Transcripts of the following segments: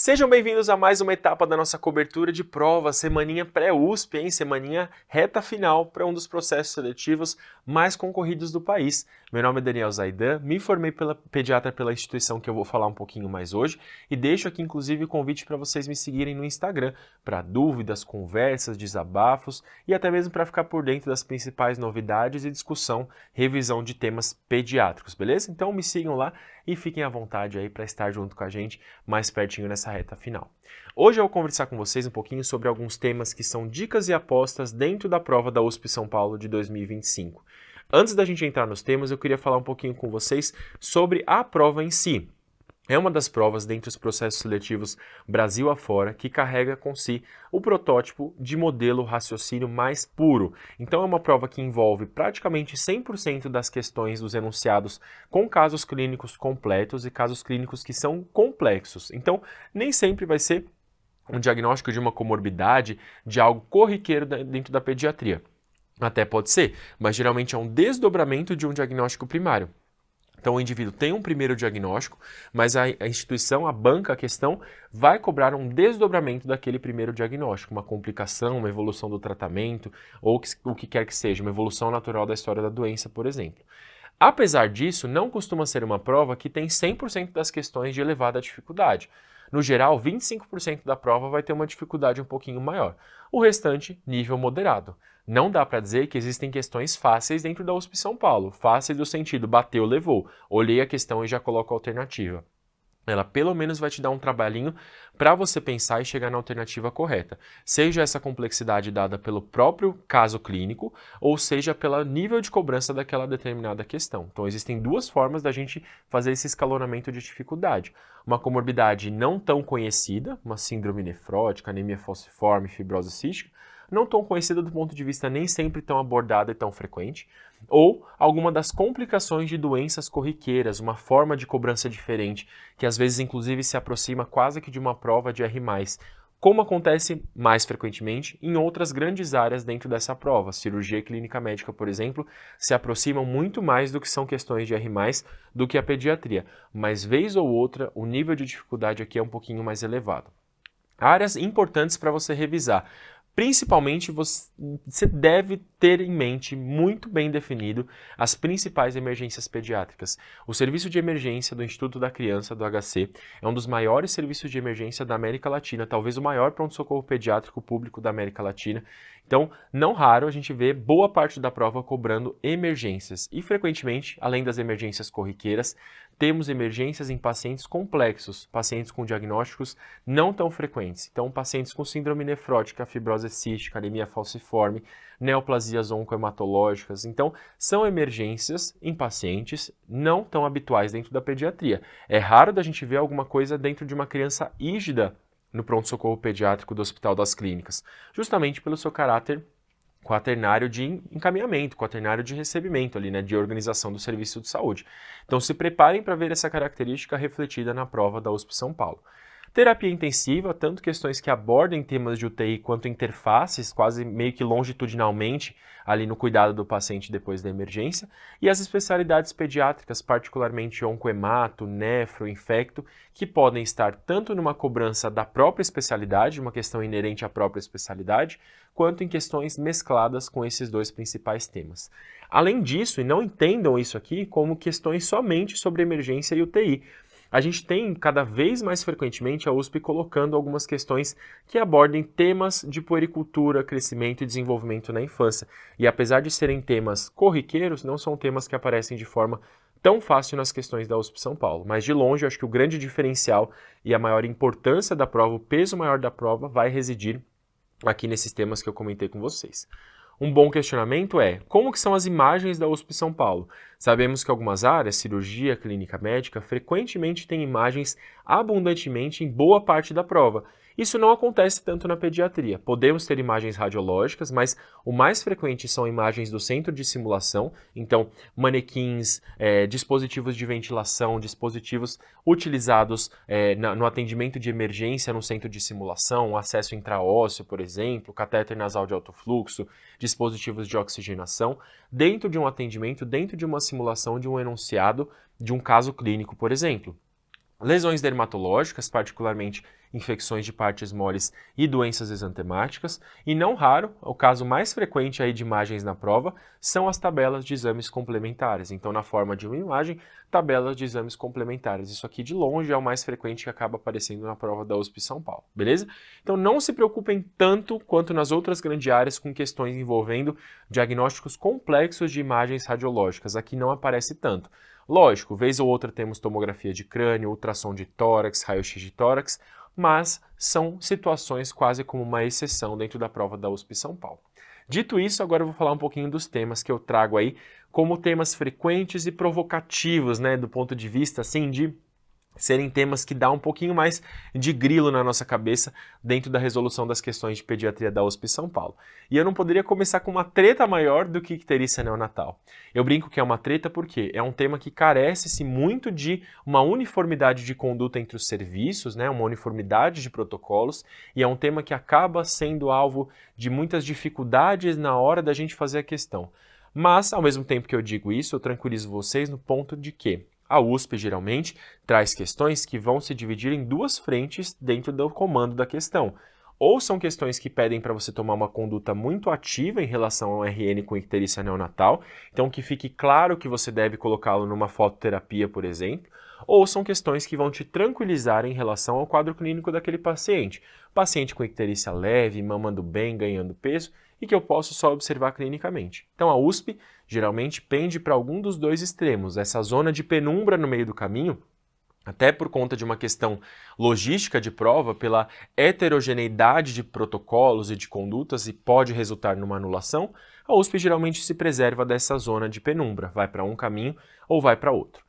Sejam bem-vindos a mais uma etapa da nossa cobertura de provas, semaninha pré-USP, hein? Semaninha reta final para um dos processos seletivos mais concorridos do país. Meu nome é Daniel Zaidan, me formei pediatra pela instituição que eu vou falar um pouquinho mais hoje e deixo aqui inclusive o convite para vocês me seguirem no Instagram para dúvidas, conversas, desabafos e até mesmo para ficar por dentro das principais novidades e discussão, revisão de temas pediátricos, beleza? Então me sigam lá e fiquem à vontade aí para estar junto com a gente mais pertinho nessa reta final. Hoje eu vou conversar com vocês um pouquinho sobre alguns temas que são dicas e apostas dentro da prova da USP São Paulo de 2025. Antes da gente entrar nos temas, eu queria falar um pouquinho com vocês sobre a prova em si. É uma das provas dentre os processos seletivos Brasil afora que carrega com si o protótipo de modelo raciocínio mais puro. Então é uma prova que envolve praticamente 100% das questões dos enunciados com casos clínicos completos e casos clínicos que são complexos. Então nem sempre vai ser um diagnóstico de uma comorbidade, de algo corriqueiro dentro da pediatria. Até pode ser, mas geralmente é um desdobramento de um diagnóstico primário. Então o indivíduo tem um primeiro diagnóstico, mas a instituição, a banca, a questão, vai cobrar um desdobramento daquele primeiro diagnóstico, uma complicação, uma evolução do tratamento, ou o que quer que seja, uma evolução natural da história da doença, por exemplo. Apesar disso, não costuma ser uma prova que tem 100% das questões de elevada dificuldade. No geral, 25% da prova vai ter uma dificuldade um pouquinho maior. O restante, nível moderado. Não dá para dizer que existem questões fáceis dentro da USP São Paulo. Fáceis do sentido, bateu, levou. Olhei a questão e já coloco a alternativa. Ela pelo menos vai te dar um trabalhinho para você pensar e chegar na alternativa correta. Seja essa complexidade dada pelo próprio caso clínico, ou seja pelo nível de cobrança daquela determinada questão. Então existem duas formas da gente fazer esse escalonamento de dificuldade. Uma comorbidade não tão conhecida, uma síndrome nefrótica, anemia falciforme, fibrose cística, não tão conhecida do ponto de vista nem sempre tão abordada e tão frequente, ou alguma das complicações de doenças corriqueiras, uma forma de cobrança diferente, que às vezes inclusive se aproxima quase que de uma prova de R+, como acontece mais frequentemente em outras grandes áreas dentro dessa prova. Cirurgia e clínica médica, por exemplo, se aproximam muito mais do que são questões de R+, do que a pediatria, mas vez ou outra o nível de dificuldade aqui é um pouquinho mais elevado. Áreas importantes para você revisar. Principalmente, você deve ter em mente, muito bem definido, as principais emergências pediátricas. O Serviço de Emergência do Instituto da Criança, do HC, é um dos maiores serviços de emergência da América Latina, talvez o maior pronto-socorro pediátrico público da América Latina. Então, não raro a gente vê boa parte da prova cobrando emergências. E, frequentemente, além das emergências corriqueiras, temos emergências em pacientes complexos, pacientes com diagnósticos não tão frequentes. Então, pacientes com síndrome nefrótica, fibrose cística, anemia falciforme, neoplasias oncohematológicas. Então, são emergências em pacientes não tão habituais dentro da pediatria. É raro da gente ver alguma coisa dentro de uma criança ígida no pronto-socorro pediátrico do Hospital das Clínicas, justamente pelo seu caráter quaternário de encaminhamento, quaternário de recebimento ali, né, de organização do serviço de saúde. Então se preparem para ver essa característica refletida na prova da USP São Paulo. Terapia intensiva, tanto questões que abordem temas de UTI quanto interfaces, quase meio que longitudinalmente, ali no cuidado do paciente depois da emergência, e as especialidades pediátricas, particularmente oncohemato, nefro, infecto, que podem estar tanto numa cobrança da própria especialidade, uma questão inerente à própria especialidade, quanto em questões mescladas com esses dois principais temas. Além disso, e não entendam isso aqui como questões somente sobre emergência e UTI, a gente tem cada vez mais frequentemente a USP colocando algumas questões que abordem temas de puericultura, crescimento e desenvolvimento na infância. E apesar de serem temas corriqueiros, não são temas que aparecem de forma tão fácil nas questões da USP São Paulo. Mas de longe, eu acho que o grande diferencial e a maior importância da prova, o peso maior da prova, vai residir aqui nesses temas que eu comentei com vocês. Um bom questionamento é, como que são as imagens da USP São Paulo? Sabemos que algumas áreas, cirurgia, clínica médica, frequentemente têm imagens abundantemente em boa parte da prova. Isso não acontece tanto na pediatria. Podemos ter imagens radiológicas, mas o mais frequente são imagens do centro de simulação, então manequins, dispositivos de ventilação, dispositivos utilizados no atendimento de emergência no centro de simulação, acesso intraósseo, por exemplo, catéter nasal de alto fluxo, dispositivos de oxigenação, dentro de um atendimento, dentro de uma simulação de um enunciado de um caso clínico, por exemplo. Lesões dermatológicas, particularmente infecções de partes moles e doenças exantemáticas, e não raro, o caso mais frequente aí de imagens na prova são as tabelas de exames complementares. Então, na forma de uma imagem, tabelas de exames complementares. Isso aqui de longe é o mais frequente que acaba aparecendo na prova da USP São Paulo, beleza? Então, não se preocupem tanto quanto nas outras grandes áreas com questões envolvendo diagnósticos complexos de imagens radiológicas. Aqui não aparece tanto. Lógico, vez ou outra temos tomografia de crânio, ultrassom de tórax, raio-x de tórax, mas são situações quase como uma exceção dentro da prova da USP São Paulo. Dito isso, agora eu vou falar um pouquinho dos temas que eu trago aí como temas frequentes e provocativos, né, do ponto de vista assim de serem temas que dá um pouquinho mais de grilo na nossa cabeça dentro da resolução das questões de pediatria da USP São Paulo. E eu não poderia começar com uma treta maior do que icterícia neonatal. Eu brinco que é uma treta porque é um tema que carece-se muito de uma uniformidade de conduta entre os serviços, né, uma uniformidade de protocolos, e é um tema que acaba sendo alvo de muitas dificuldades na hora da gente fazer a questão. Mas, ao mesmo tempo que eu digo isso, eu tranquilizo vocês no ponto de que a USP geralmente traz questões que vão se dividir em duas frentes dentro do comando da questão. Ou são questões que pedem para você tomar uma conduta muito ativa em relação ao RN com icterícia neonatal, então que fique claro que você deve colocá-lo numa fototerapia, por exemplo, ou são questões que vão te tranquilizar em relação ao quadro clínico daquele paciente. Paciente com icterícia leve, mamando bem, ganhando peso, e que eu posso só observar clinicamente. Então a USP geralmente pende para algum dos dois extremos, essa zona de penumbra no meio do caminho, até por conta de uma questão logística de prova, pela heterogeneidade de protocolos e de condutas e pode resultar numa anulação, a USP geralmente se preserva dessa zona de penumbra, vai para um caminho ou vai para outro.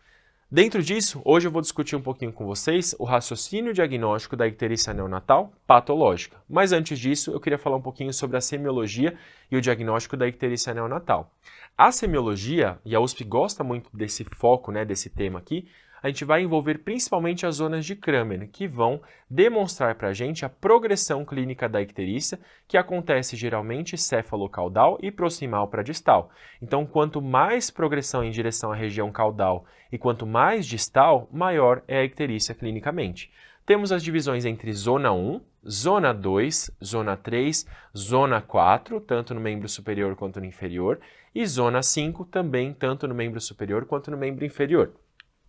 Dentro disso, hoje eu vou discutir um pouquinho com vocês o raciocínio diagnóstico da icterícia neonatal patológica. Mas antes disso, eu queria falar um pouquinho sobre a semiologia e o diagnóstico da icterícia neonatal. A semiologia, e a USP gosta muito desse foco, né, desse tema aqui, a gente vai envolver principalmente as zonas de Kramer, que vão demonstrar para a gente a progressão clínica da icterícia, que acontece geralmente céfalo-caudal e proximal para distal. Então, quanto mais progressão em direção à região caudal e quanto mais distal, maior é a icterícia clinicamente. Temos as divisões entre zona 1, zona 2, zona 3, zona 4, tanto no membro superior quanto no inferior, e zona 5 também, tanto no membro superior quanto no membro inferior.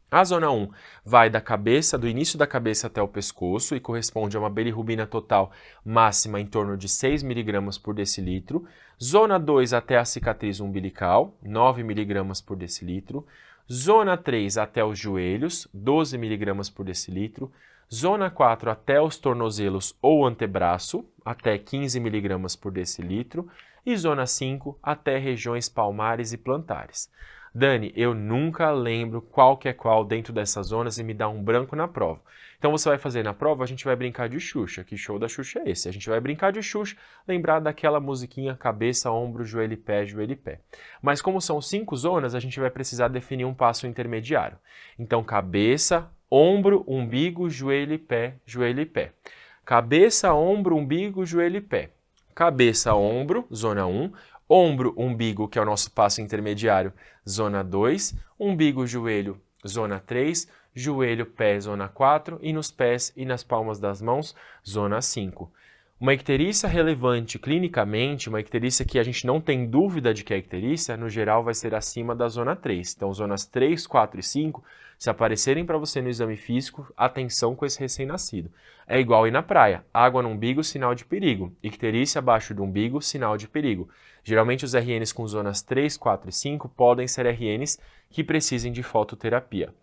A zona 1 vai da cabeça, do início da cabeça até o pescoço e corresponde a uma bilirrubina total máxima em torno de 6 mg por decilitro. Zona 2 até a cicatriz umbilical, 9 mg por decilitro. Zona 3 até os joelhos, 12 mg por decilitro. Zona 4 até os tornozelos ou antebraço, até 15 mg por decilitro. E zona 5 até regiões palmares e plantares. Dani, eu nunca lembro qual que é qual dentro dessas zonas e me dá um branco na prova. Então você vai fazer na prova, a gente vai brincar de Xuxa. Que show da Xuxa é esse? A gente vai brincar de Xuxa, lembrar daquela musiquinha cabeça, ombro, joelho e pé, joelho e pé. Mas como são 5 zonas, a gente vai precisar definir um passo intermediário. Então cabeça, ombro, umbigo, joelho e pé, joelho e pé. Cabeça, ombro, umbigo, joelho e pé. Cabeça, ombro, zona 1. Ombro, umbigo, que é o nosso passo intermediário, zona 2, umbigo, joelho, zona 3, joelho, pé, zona 4 e nos pés e nas palmas das mãos, zona 5. Uma icterícia relevante clinicamente, uma icterícia que a gente não tem dúvida de que é icterícia, no geral vai ser acima da zona 3. Então, zonas 3, 4 e 5, se aparecerem para você no exame físico, atenção com esse recém-nascido. É igual ir na praia, água no umbigo, sinal de perigo. Icterícia abaixo do umbigo, sinal de perigo. Geralmente os RNs com zonas 3, 4 e 5 podem ser RNs que precisem de fototerapia.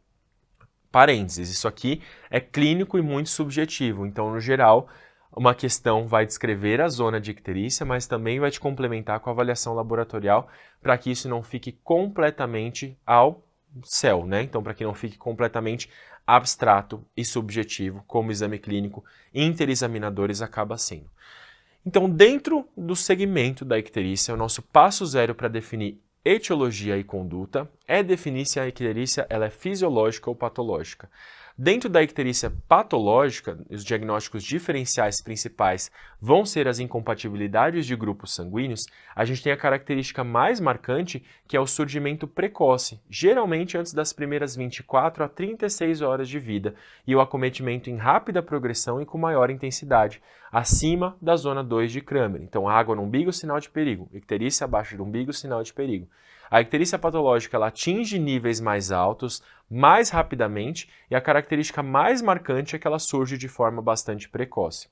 Parênteses, isso aqui é clínico e muito subjetivo, então no geral uma questão vai descrever a zona de icterícia, mas também vai te complementar com a avaliação laboratorial para que isso não fique completamente ao céu, né? Então para que não fique completamente abstrato e subjetivo, como o exame clínico interexaminadores acaba sendo. Então, dentro do segmento da icterícia, o nosso passo zero para definir etiologia e conduta é definir se a icterícia ela é fisiológica ou patológica. Dentro da icterícia patológica, os diagnósticos diferenciais principais vão ser as incompatibilidades de grupos sanguíneos. A gente tem a característica mais marcante, que é o surgimento precoce, geralmente antes das primeiras 24 a 36 horas de vida, e o acometimento em rápida progressão e com maior intensidade, acima da zona 2 de Kramer. Então, água no umbigo, sinal de perigo. Icterícia abaixo do umbigo, sinal de perigo. A icterícia patológica ela atinge níveis mais altos, mais rapidamente, e a característica mais marcante é que ela surge de forma bastante precoce.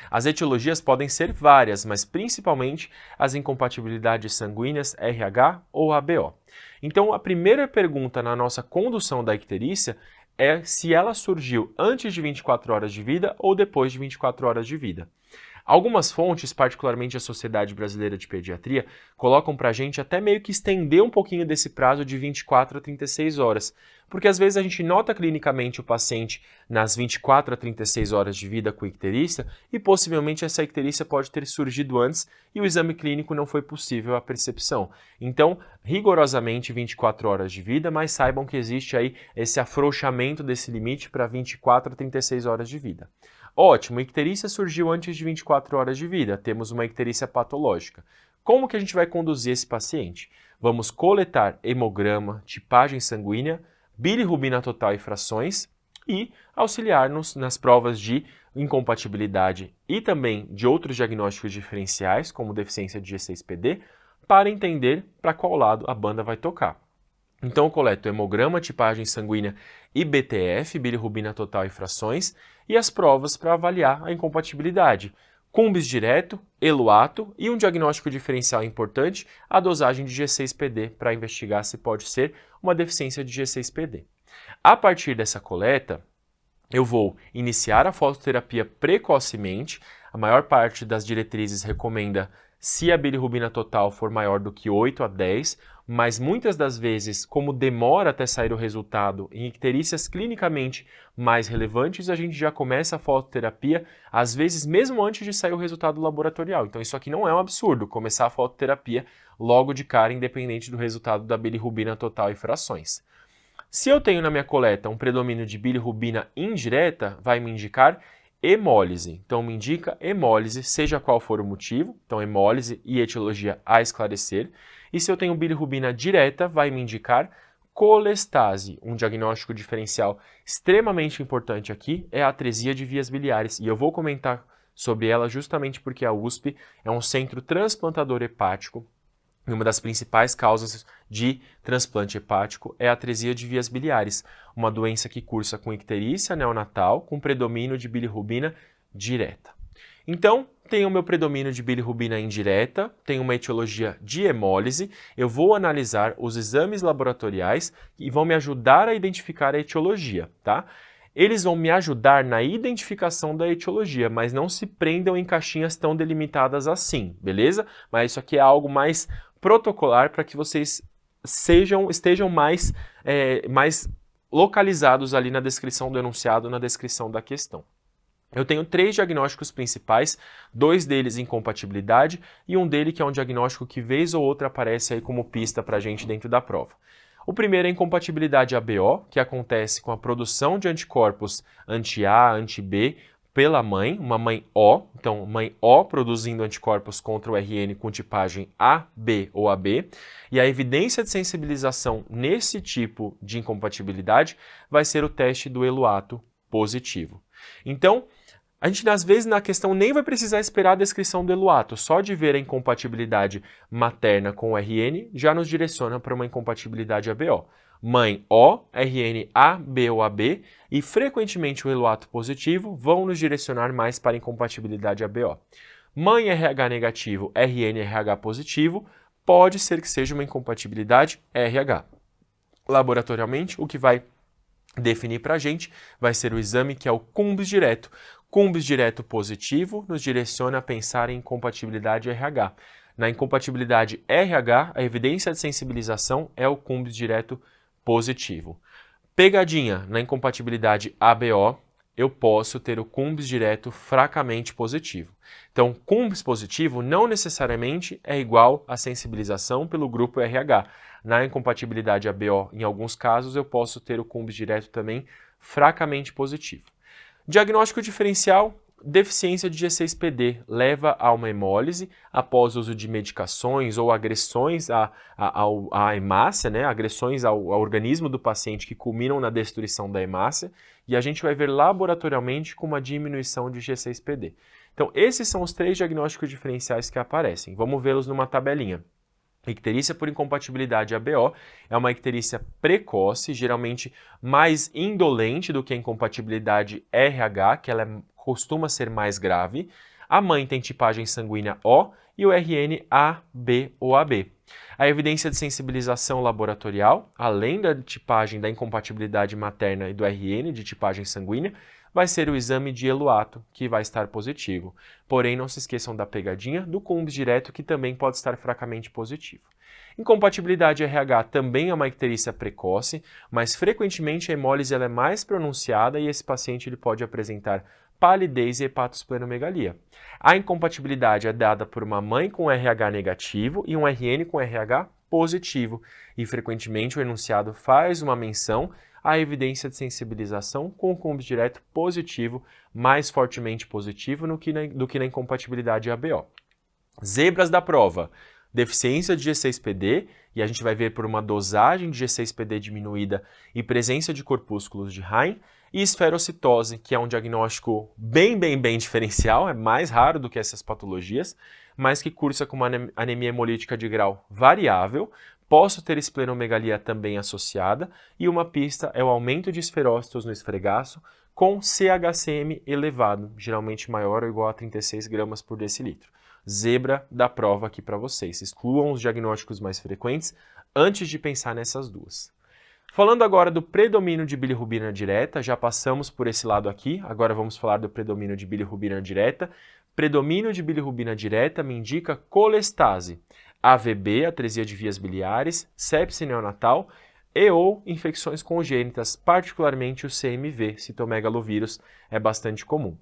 As etiologias podem ser várias, mas principalmente as incompatibilidades sanguíneas RH ou ABO. Então, a primeira pergunta na nossa condução da icterícia é se ela surgiu antes de 24 horas de vida ou depois de 24 horas de vida. Algumas fontes, particularmente a Sociedade Brasileira de Pediatria, colocam para a gente até meio que estender um pouquinho desse prazo de 24 a 36 horas, porque às vezes a gente nota clinicamente o paciente nas 24 a 36 horas de vida com icterícia e possivelmente essa icterícia pode ter surgido antes e o exame clínico não foi possível a percepção. Então, rigorosamente 24 horas de vida, mas saibam que existe aí esse afrouxamento desse limite para 24 a 36 horas de vida. Ótimo, a icterícia surgiu antes de 24 horas de vida, temos uma icterícia patológica. Como que a gente vai conduzir esse paciente? Vamos coletar hemograma, tipagem sanguínea, bilirrubina total e frações e auxiliar-nos nas provas de incompatibilidade e também de outros diagnósticos diferenciais, como deficiência de G6PD, para entender para qual lado a banda vai tocar. Então eu coleto hemograma, tipagem sanguínea e BTF, bilirrubina total e frações, e as provas para avaliar a incompatibilidade. Cumbis direto, eluato e um diagnóstico diferencial importante, a dosagem de G6PD para investigar se pode ser uma deficiência de G6PD. A partir dessa coleta, eu vou iniciar a fototerapia precocemente. A maior parte das diretrizes recomenda se a bilirrubina total for maior do que 8 a 10, mas muitas das vezes, como demora até sair o resultado em icterícias clinicamente mais relevantes, a gente já começa a fototerapia, às vezes mesmo antes de sair o resultado laboratorial. Então isso aqui não é um absurdo, começar a fototerapia logo de cara, independente do resultado da bilirrubina total e frações. Se eu tenho na minha coleta um predomínio de bilirrubina indireta, vai me indicar hemólise. Então, me indica hemólise, seja qual for o motivo. Então, hemólise e etiologia a esclarecer. E se eu tenho bilirrubina direta, vai me indicar colestase. Um diagnóstico diferencial extremamente importante aqui é a atresia de vias biliares. E eu vou comentar sobre ela justamente porque a USP é um centro transplantador hepático. E uma das principais causas de transplante hepático é a atresia de vias biliares, uma doença que cursa com icterícia neonatal, com predomínio de bilirrubina direta. Então, tenho o meu predomínio de bilirrubina indireta, tenho uma etiologia de hemólise, eu vou analisar os exames laboratoriais e vão me ajudar a identificar a etiologia, tá? Eles vão me ajudar na identificação da etiologia, mas não se prendam em caixinhas tão delimitadas assim, beleza? Mas isso aqui é algo mais protocolar para que vocês estejam mais localizados ali na descrição do enunciado, na descrição da questão. Eu tenho 3 diagnósticos principais, 2 deles incompatibilidade e um dele que é um diagnóstico que vez ou outra aparece aí como pista para a gente dentro da prova. O primeiro é a incompatibilidade ABO, que acontece com a produção de anticorpos anti-A, anti-B, pela mãe, uma mãe O, então mãe O produzindo anticorpos contra o RN com tipagem A, B ou AB, e a evidência de sensibilização nesse tipo de incompatibilidade vai ser o teste do eluato positivo. Então, a gente às vezes na questão nem vai precisar esperar a descrição do eluato, só de ver a incompatibilidade materna com o RN já nos direciona para uma incompatibilidade ABO. Mãe O, RN A, B ou AB, e frequentemente o eluato positivo vão nos direcionar mais para a incompatibilidade ABO. Mãe RH negativo, RN RH positivo, pode ser que seja uma incompatibilidade RH. Laboratorialmente, o que vai definir para a gente vai ser o exame que é o Cumbis direto. Cumbis direto positivo nos direciona a pensar em incompatibilidade RH. Na incompatibilidade RH, a evidência de sensibilização é o Cumbis direto positivo. Pegadinha, na incompatibilidade ABO, eu posso ter o Cumbis direto fracamente positivo. Então, Cumbis positivo não necessariamente é igual à sensibilização pelo grupo RH. Na incompatibilidade ABO, em alguns casos, eu posso ter o Cumbis direto também fracamente positivo. Diagnóstico diferencial: deficiência de G6PD leva a uma hemólise após o uso de medicações ou agressões à hemácia, né? Agressões ao organismo do paciente que culminam na destruição da hemácia, e a gente vai ver laboratorialmente com uma diminuição de G6PD. Então, esses são os 3 diagnósticos diferenciais que aparecem. Vamos vê-los numa tabelinha. Icterícia por incompatibilidade ABO é uma icterícia precoce, geralmente mais indolente do que a incompatibilidade RH, que ela costuma ser mais grave. A mãe tem tipagem sanguínea O e o RN AB ou AB. A evidência de sensibilização laboratorial, além da tipagem da incompatibilidade materna e do RN de tipagem sanguínea, vai ser o exame de Eluato, que vai estar positivo. Porém, não se esqueçam da pegadinha do CUMBS direto, que também pode estar fracamente positivo. Incompatibilidade RH também é uma icterícia precoce, mas frequentemente a hemólise ela é mais pronunciada e esse paciente ele pode apresentar palidez e hepatosplenomegalia. A incompatibilidade é dada por uma mãe com RH negativo e um RN com RH positivo, e frequentemente o enunciado faz uma menção à evidência de sensibilização com o CUMBS direto positivo, mais fortemente positivo do que na incompatibilidade ABO. Zebras da prova: deficiência de G6PD, e a gente vai ver por uma dosagem de G6PD diminuída e presença de corpúsculos de Rain, e esferocitose, que é um diagnóstico bem diferencial, é mais raro do que essas patologias, mas que cursa com uma anemia hemolítica de grau variável. Posso ter esplenomegalia também associada, e uma pista é o aumento de esferócitos no esfregaço com CHCM elevado, geralmente maior ou igual a 36 gramas por decilitro. Zebra da prova aqui para vocês. Excluam os diagnósticos mais frequentes antes de pensar nessas duas. Falando agora do predomínio de bilirrubina direta, já passamos por esse lado aqui, agora vamos falar do predomínio de bilirrubina direta. Predomínio de bilirrubina direta me indica colestase, AVB, atresia de vias biliares, sepse neonatal e ou infecções congênitas, particularmente o CMV, citomegalovírus, é bastante comum.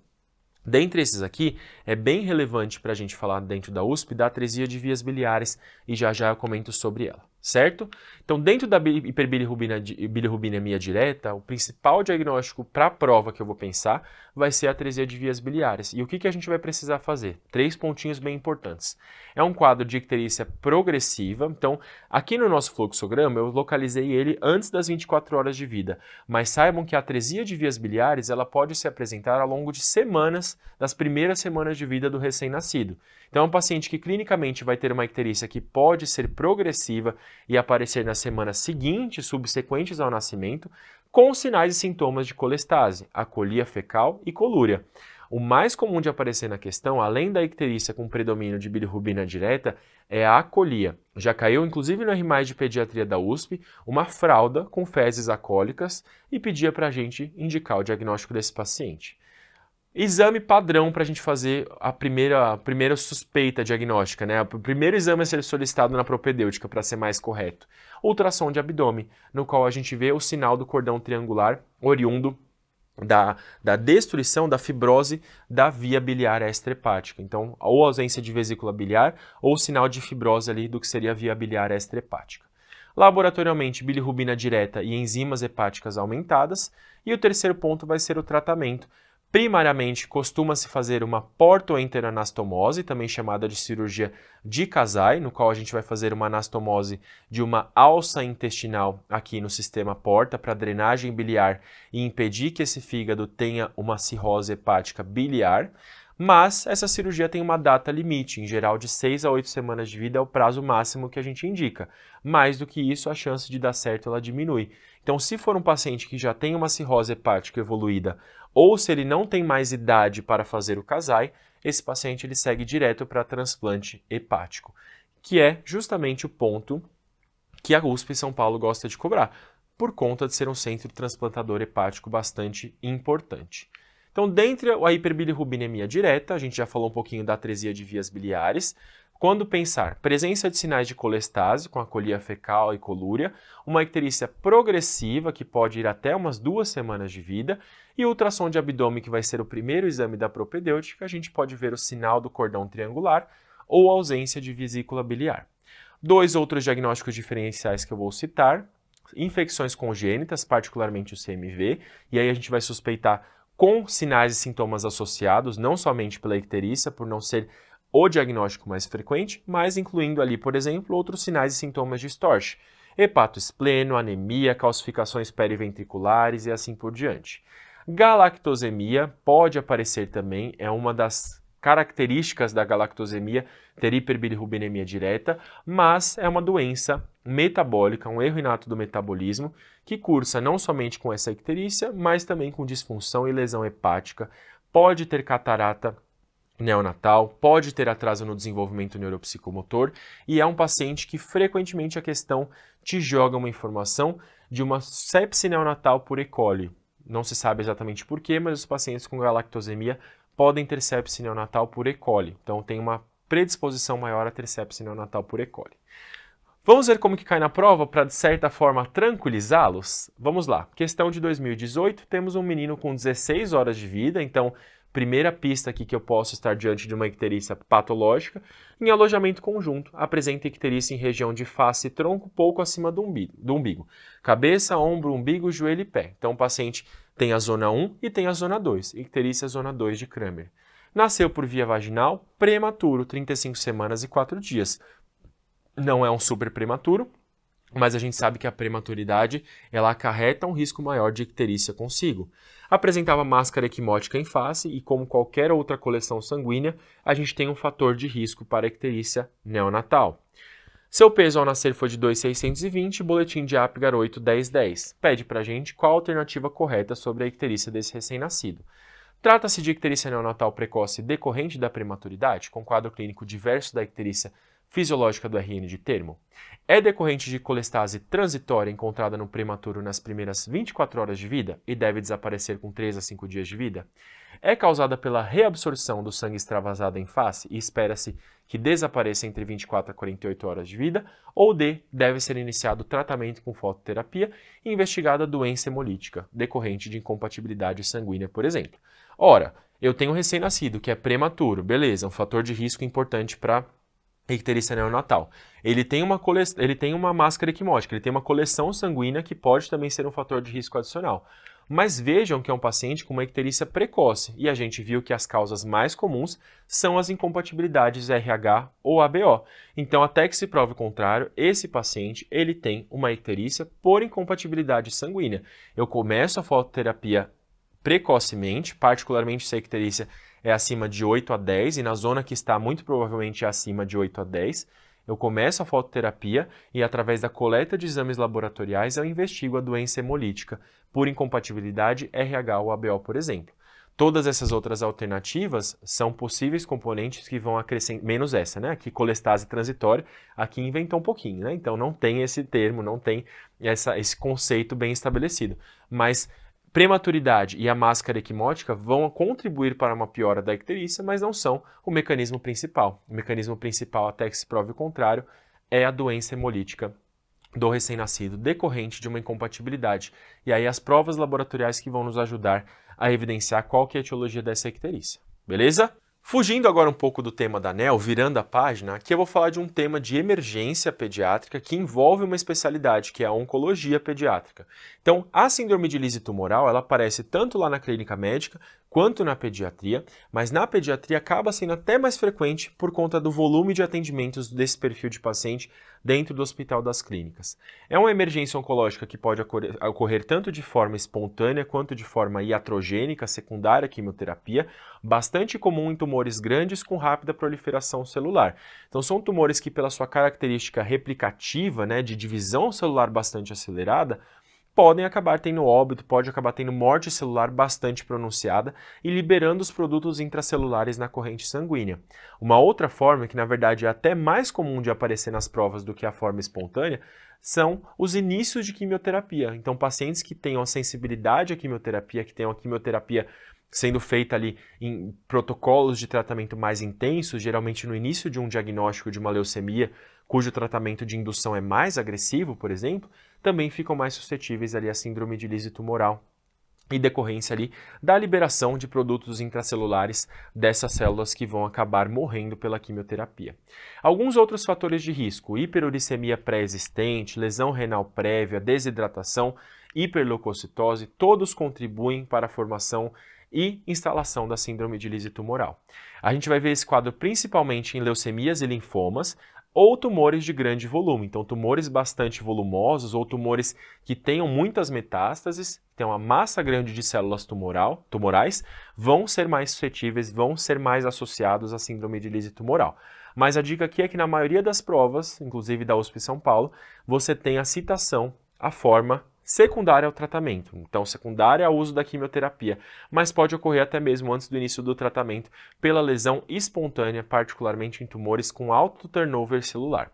Dentre esses aqui, é bem relevante para a gente falar dentro da USP da atresia de vias biliares, e já eu comento sobre ela, certo? Então, dentro da bilirrubinemia direta, o principal diagnóstico para a prova que eu vou pensar vai ser a atresia de vias biliares. E o que a gente vai precisar fazer? 3 pontinhos bem importantes. É um quadro de icterícia progressiva, então aqui no nosso fluxograma eu localizei ele antes das 24 horas de vida, mas saibam que a atresia de vias biliares ela pode se apresentar ao longo de semanas, das primeiras semanas de vida do recém-nascido. Então é um paciente que clinicamente vai ter uma icterícia que pode ser progressiva e aparecer nas semanas seguintes, subsequentes ao nascimento, com sinais e sintomas de colestase, acolia fecal e colúria. O mais comum de aparecer na questão, além da icterícia com predomínio de bilirrubina direta, é a acolia. Já caiu, inclusive, no R+ de pediatria da USP, uma fralda com fezes acólicas e pedia para a gente indicar o diagnóstico desse paciente. Exame padrão para a gente fazer a primeira suspeita diagnóstica, né? O primeiro exame a ser solicitado na propedêutica, para ser mais correto. Ultrassom de abdômen, no qual a gente vê o sinal do cordão triangular oriundo da destruição da fibrose da via biliar extrahepática. Então, ou ausência de vesícula biliar ou sinal de fibrose ali do que seria a via biliar extrahepática. Laboratorialmente, bilirrubina direta e enzimas hepáticas aumentadas. E o terceiro ponto vai ser o tratamento. Primariamente, costuma-se fazer uma portoenteroanastomose, também chamada de cirurgia de Kasai, no qual a gente vai fazer uma anastomose de uma alça intestinal aqui no sistema porta para drenagem biliar e impedir que esse fígado tenha uma cirrose hepática biliar. Mas essa cirurgia tem uma data limite, em geral de 6 a 8 semanas de vida é o prazo máximo que a gente indica. Mais do que isso, a chance de dar certo ela diminui. Então, se for um paciente que já tem uma cirrose hepática evoluída, ou se ele não tem mais idade para fazer o Kasai, esse paciente ele segue direto para transplante hepático, que é justamente o ponto que a USP São Paulo gosta de cobrar, por conta de ser um centro transplantador hepático bastante importante. Então, dentre a hiperbilirrubinemia direta, a gente já falou um pouquinho da atresia de vias biliares. Quando pensar presença de sinais de colestase, com acolia fecal e colúria, uma icterícia progressiva, que pode ir até umas 2 semanas de vida, e ultrassom de abdômen, que vai ser o primeiro exame da propedêutica, a gente pode ver o sinal do cordão triangular ou ausência de vesícula biliar. 2 outros diagnósticos diferenciais que eu vou citar infecções congênitas, particularmente o CMV, e aí a gente vai suspeitar com sinais e sintomas associados, não somente pela icterícia, por não ser o diagnóstico mais frequente, mas incluindo ali, por exemplo, outros sinais e sintomas de STORCH, hepatospleno, anemia, calcificações periventriculares e assim por diante. Galactosemia pode aparecer também, é uma das características da galactosemia ter hiperbilirrubinemia direta, mas é uma doença metabólica, um erro inato do metabolismo, que cursa não somente com essa icterícia, mas também com disfunção e lesão hepática, pode ter catarata neonatal, pode ter atraso no desenvolvimento neuropsicomotor e é um paciente que frequentemente a questão te joga uma informação de uma sepse neonatal por E. coli. Não se sabe exatamente por quê, mas os pacientes com galactosemia podem ter sepse neonatal por E. coli. Então tem uma predisposição maior a ter sepse neonatal por E. coli. Vamos ver como que cai na prova para, de certa forma, tranquilizá-los? Vamos lá. Questão de 2018, temos um menino com 16 horas de vida, então, primeira pista aqui que eu posso estar diante de uma icterícia patológica, em alojamento conjunto, apresenta icterícia em região de face e tronco pouco acima do umbigo. Cabeça, ombro, umbigo, joelho e pé. Então, o paciente tem a zona 1 e tem a zona 2, icterícia zona 2 de Kramer. Nasceu por via vaginal, prematuro, 35 semanas e 4 dias. Não é um super prematuro, mas a gente sabe que a prematuridade ela acarreta um risco maior de icterícia consigo. Apresentava máscara equimótica em face e, como qualquer outra coleção sanguínea, a gente tem um fator de risco para icterícia neonatal. Seu peso ao nascer foi de 2,620, boletim de Apgar 8-10-10. Pede para a gente qual a alternativa correta sobre a icterícia desse recém-nascido. Trata-se de icterícia neonatal precoce decorrente da prematuridade, com quadro clínico diverso da icterícia fisiológica do RN de termo. É decorrente de colestase transitória encontrada no prematuro nas primeiras 24 horas de vida e deve desaparecer com 3 a 5 dias de vida. É causada pela reabsorção do sangue extravasado em face e espera-se que desapareça entre 24 a 48 horas de vida, ou D, deve ser iniciado tratamento com fototerapia e investigada doença hemolítica, decorrente de incompatibilidade sanguínea, por exemplo. Ora, eu tenho um recém-nascido que é prematuro, beleza, um fator de risco importante para icterícia neonatal. Ele tem uma máscara equimótica, ele tem uma coleção sanguínea que pode também ser um fator de risco adicional. Mas vejam que é um paciente com uma icterícia precoce e a gente viu que as causas mais comuns são as incompatibilidades RH ou ABO. Então, até que se prove o contrário, esse paciente ele tem uma icterícia por incompatibilidade sanguínea. Eu começo a fototerapia precocemente, particularmente se a icterícia é acima de 8 a 10 e na zona que está muito provavelmente é acima de 8 a 10, eu começo a fototerapia e através da coleta de exames laboratoriais eu investigo a doença hemolítica por incompatibilidade RH ou ABO, por exemplo. Todas essas outras alternativas são possíveis componentes que vão acrescentar, menos essa, né? Aqui colestase transitória, aqui inventou um pouquinho, né? Então não tem esse termo, não tem esse conceito bem estabelecido. Mas prematuridade e a máscara equimótica vão contribuir para uma piora da icterícia, mas não são o mecanismo principal. O mecanismo principal, até que se prove o contrário, é a doença hemolítica do recém-nascido decorrente de uma incompatibilidade. E aí as provas laboratoriais que vão nos ajudar a evidenciar qual que é a etiologia dessa icterícia. Beleza? Fugindo agora um pouco do tema da NEL, virando a página, aqui eu vou falar de um tema de emergência pediátrica que envolve uma especialidade, que é a oncologia pediátrica. Então, a síndrome de lise tumoral, ela aparece tanto lá na clínica médica quanto na pediatria, mas na pediatria acaba sendo até mais frequente por conta do volume de atendimentos desse perfil de paciente dentro do Hospital das Clínicas. É uma emergência oncológica que pode ocorrer tanto de forma espontânea quanto de forma iatrogênica, secundária à quimioterapia, bastante comum em tumores grandes com rápida proliferação celular. Então são tumores que, pela sua característica replicativa, né, de divisão celular bastante acelerada, podem acabar tendo óbito, pode acabar tendo morte celular bastante pronunciada e liberando os produtos intracelulares na corrente sanguínea. Uma outra forma, que na verdade é até mais comum de aparecer nas provas do que a forma espontânea, são os inícios de quimioterapia. Então, pacientes que tenham a sensibilidade à quimioterapia, que tenham a quimioterapia sendo feita ali em protocolos de tratamento mais intensos, geralmente no início de um diagnóstico de uma leucemia, cujo tratamento de indução é mais agressivo, por exemplo, também ficam mais suscetíveis ali à síndrome de lise tumoral e decorrência ali da liberação de produtos intracelulares dessas células que vão acabar morrendo pela quimioterapia. Alguns outros fatores de risco: hiperuricemia pré-existente, lesão renal prévia, desidratação, hiperleucocitose, todos contribuem para a formação e instalação da síndrome de lise tumoral. A gente vai ver esse quadro principalmente em leucemias e linfomas, ou tumores de grande volume, então tumores bastante volumosos ou tumores que tenham muitas metástases, tem uma massa grande de células tumorais, vão ser mais suscetíveis, vão ser mais associados à síndrome de lise tumoral. Mas a dica aqui é que na maioria das provas, inclusive da USP São Paulo, você tem a citação, a forma secundária ao tratamento, então secundária ao uso da quimioterapia, mas pode ocorrer até mesmo antes do início do tratamento pela lesão espontânea, particularmente em tumores com alto turnover celular.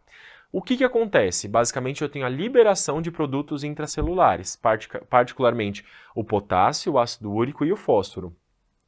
O que acontece? Basicamente eu tenho a liberação de produtos intracelulares, particularmente o potássio, o ácido úrico e o fósforo.